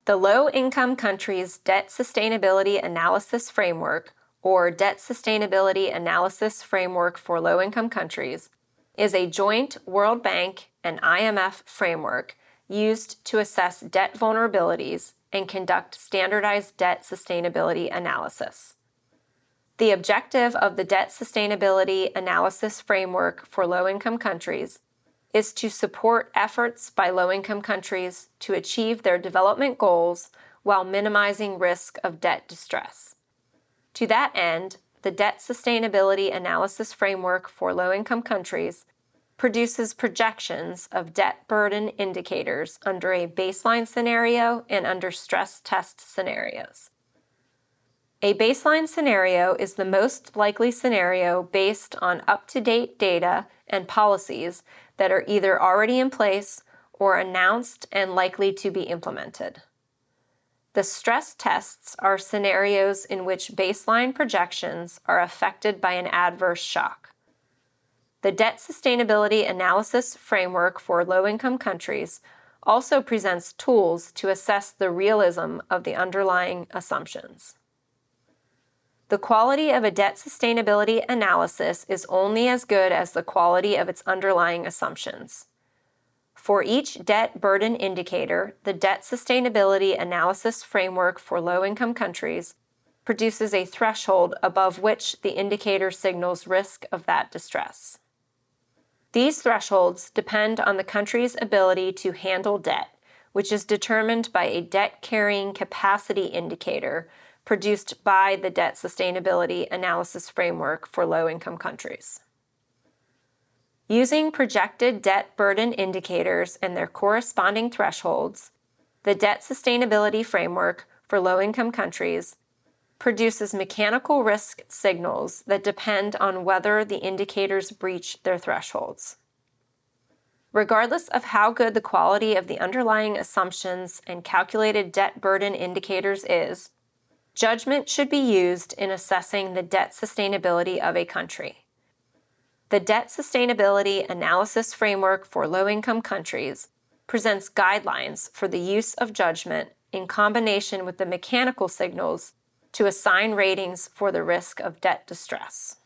The Low-Income Countries Debt Sustainability Analysis Framework, or Debt Sustainability Analysis Framework for Low-Income Countries, is a joint World Bank and IMF framework used to assess debt vulnerabilities and conduct standardized debt sustainability analysis. The objective of the Debt Sustainability Analysis Framework for Low-Income Countries is to support efforts by low-income countries to achieve their development goals while minimizing risk of debt distress. To that end, the Debt Sustainability Analysis Framework for Low-Income Countries produces projections of debt burden indicators under a baseline scenario and under stress test scenarios. A baseline scenario is the most likely scenario based on up-to-date data and policies that are either already in place or announced and likely to be implemented. The stress tests are scenarios in which baseline projections are affected by an adverse shock. The Debt Sustainability Analysis Framework for Low-Income Countries also presents tools to assess the realism of the underlying assumptions. The quality of a debt sustainability analysis is only as good as the quality of its underlying assumptions. For each debt burden indicator, the Debt Sustainability Analysis Framework for Low-Income Countries produces a threshold above which the indicator signals risk of that distress. These thresholds depend on the country's ability to handle debt, which is determined by a debt-carrying capacity indicator produced by the Debt Sustainability Analysis Framework for Low-Income Countries. Using projected debt burden indicators and their corresponding thresholds, the Debt Sustainability Framework for Low-Income Countries produces mechanical risk signals that depend on whether the indicators breach their thresholds. Regardless of how good the quality of the underlying assumptions and calculated debt burden indicators is, judgment should be used in assessing the debt sustainability of a country. The Debt Sustainability Analysis Framework for Low-Income Countries presents guidelines for the use of judgment in combination with the mechanical signals to assign ratings for the risk of debt distress.